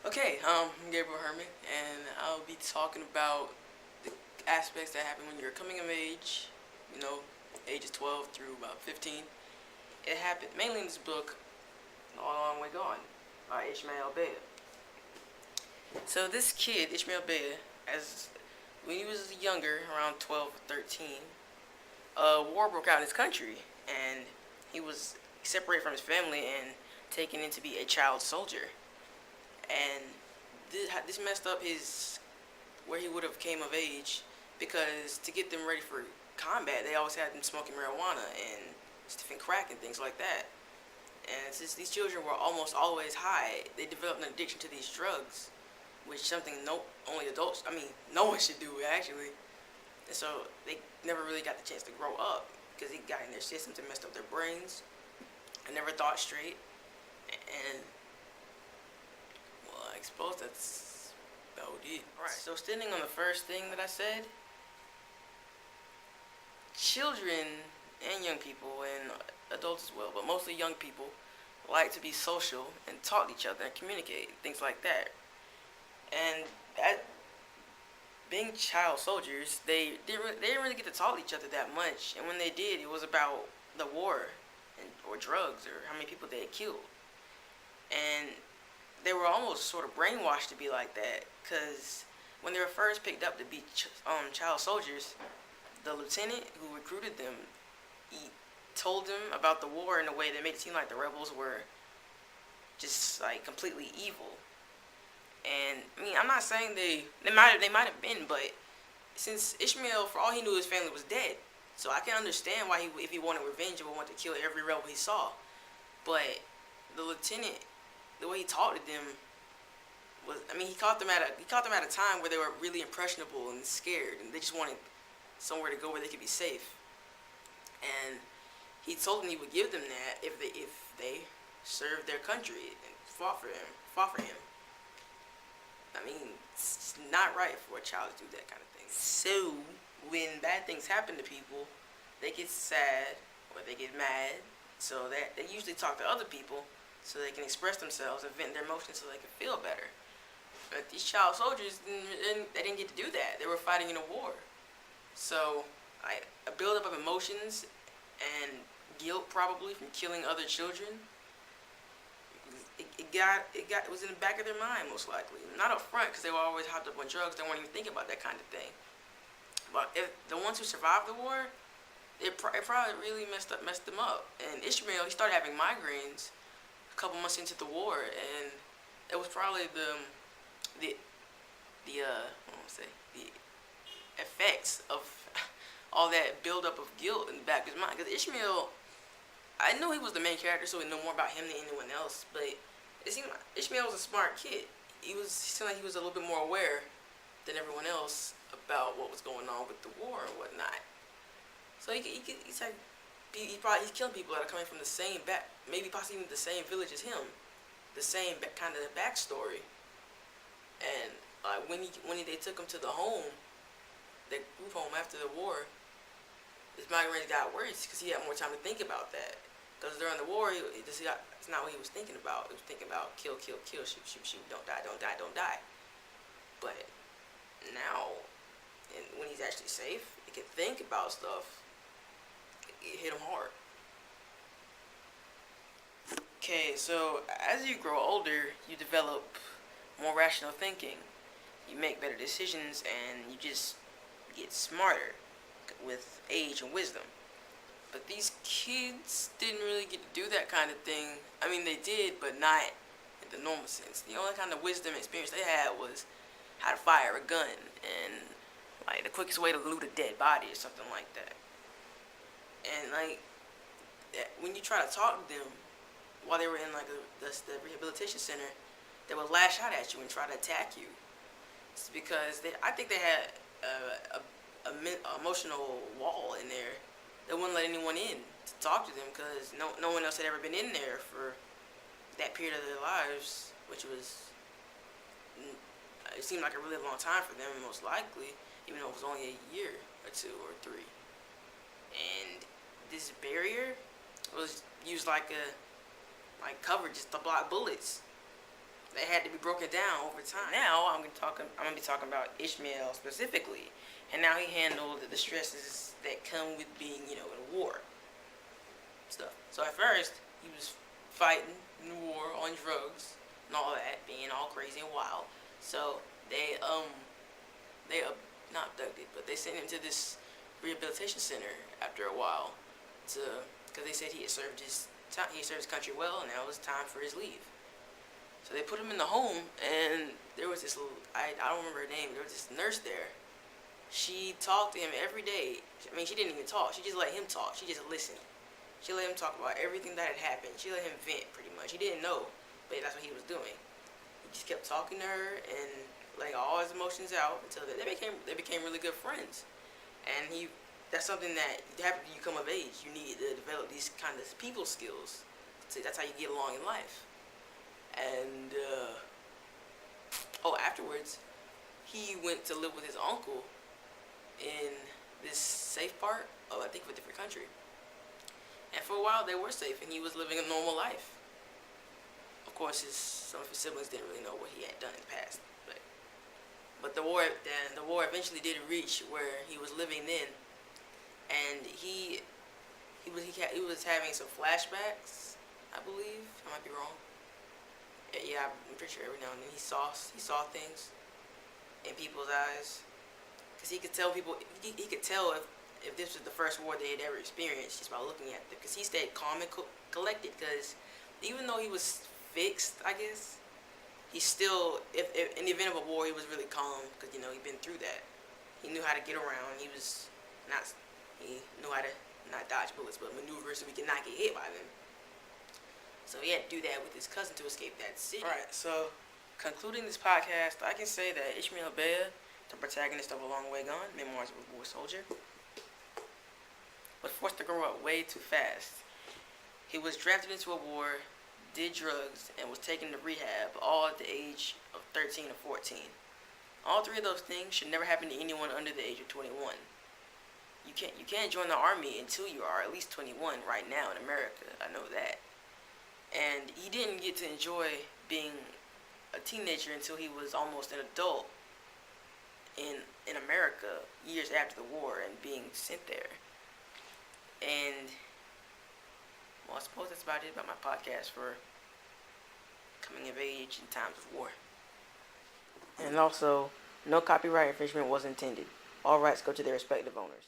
Okay, I'm Gabriel Herman, and I'll be talking about the aspects that happen when you're coming of age, you know, ages 12 through about 15. It happened mainly in this book, A Long Way Gone, by Ishmael Bey. So this kid, Ishmael Bey, as when he was younger, around 12 or 13, a war broke out in his country, and he was separated from his family and taken in to be a child soldier. And this messed up his where he would have came of age, because to get them ready for combat, they always had them smoking marijuana and sniffing crack and things like that. And since these children were almost always high, they developed an addiction to these drugs, which something only adults, no one should do actually. And so they never really got the chance to grow up because it got in their systems and messed up their brains. I never thought straight, and well, I suppose that's about it. Right. So standing on the first thing that I said, children and young people and adults as well, but mostly young people, like to be social and talk to each other and communicate, things like that. And that being child soldiers, they didn't really get to talk to each other that much. And when they did, it was about the war or drugs or how many people they had killed. And they were almost sort of brainwashed to be like that, because when they were first picked up to be child soldiers, the lieutenant who recruited them, he told them about the war in a way that made it seem like the rebels were just like completely evil. And I'm not saying they might have been, but since Ishmael, for all he knew, his family was dead. So I can understand why if he wanted revenge, he would want to kill every rebel he saw. But the lieutenant, the way he talked to them was, he caught them at a time where they were really impressionable and scared, and they just wanted somewhere to go where they could be safe. And he told them he would give them that if they served their country and fought for him. It's not right for a child to do that kind of thing. So when bad things happen to people, they get sad or they get mad, so that they usually talk to other people so they can express themselves and vent their emotions so they can feel better. But these child soldiers, they didn't get to do that. They were fighting in a war. So a buildup of emotions and guilt, probably from killing other children, it was in the back of their mind, most likely. Not up front, because they were always hopped up on drugs. They weren't even thinking about that kind of thing. But if the ones who survived the war, it probably really messed them up. And Ishmael, he started having migraines a couple months into the war, and it was probably the effects of all that buildup of guilt in the back of his mind. Because Ishmael, I knew he was the main character, so we know more about him than anyone else. But it seemed like Ishmael was a smart kid. He seemed like he was a little bit more aware than everyone else about what was going on with the war and whatnot. So he's killing people that are coming from the same maybe possibly even the same village as him, the same kind of backstory. And when they took him to the group home after the war, his migraines got worse because he had more time to think about that. Because during the war, it's not what he was thinking about. He was thinking about kill, shoot, don't die. But now, when he's actually safe, he can think about stuff. It hit him hard. Okay, so as you grow older, you develop more rational thinking. You make better decisions, and you just get smarter with age and wisdom. But these kids didn't really get to do that kind of thing. They did, but not in the normal sense. The only kind of wisdom and experience they had was how to fire a gun and the quickest way to loot a dead body or something like that. And when you try to talk to them while they were in the rehabilitation center, they would lash out at you and try to attack you. It's because I think they had a emotional wall in there that wouldn't let anyone in to talk to them, because no one else had ever been in there for that period of their lives, which was, it seemed like a really long time for them, most likely, even though it was only a year or 2 or 3. And this barrier was used like cover just to block bullets. that had to be broken down over time. Now I'm gonna be talking about Ishmael specifically, and now he handled the stresses that come with being, in a war stuff. So at first he was fighting in the war on drugs and all that, being all crazy and wild. So they not abducted, but they sent him to this rehabilitation center after a while, because they said he had served his time, he served his country well, and now it was time for his leave. So they put him in the home, and there was this little, I don't remember her name, there was this nurse there. She talked to him every day. I mean, she didn't even talk. She just let him talk. She just listened. She let him talk about everything that had happened. She let him vent, pretty much. He didn't know, but that's what he was doing. He just kept talking to her and letting all his emotions out until they became really good friends. And that's something that after you come of age, you need to develop these kind of people skills. So that's how you get along in life. And afterwards, he went to live with his uncle in this safe part of, I think, a different country. And for a while they were safe, and he was living a normal life. Of course, some of his siblings didn't really know what he had done in the past, but the war eventually did reach where he was living then, and he was having some flashbacks, I believe. I might be wrong. Yeah, I'm pretty sure every now and then he saw things in people's eyes, because he could tell if this was the first war they had ever experienced just by looking at them. Because he stayed calm and collected, because even though he was fixed, I guess, he still, if in the event of a war, he was really calm, because he'd been through that. He knew how to get around. He knew how to not dodge bullets, but maneuver so he could not get hit by them. So he had to do that with his cousin to escape that city. Alright, so concluding this podcast, I can say that Ishmael Bea, the protagonist of A Long Way Gone, Memoirs of a War Soldier, was forced to grow up way too fast. He was drafted into a war, did drugs, and was taken to rehab, all at the age of 13 or 14. All three of those things should never happen to anyone under the age of 21. You can't join the army until you are at least 21 right now in America. I know that. And he didn't get to enjoy being a teenager until he was almost an adult in America years after the war and being sent there. And I suppose that's about it about my podcast for coming of age in times of war. And also, no copyright infringement was intended. All rights go to their respective owners.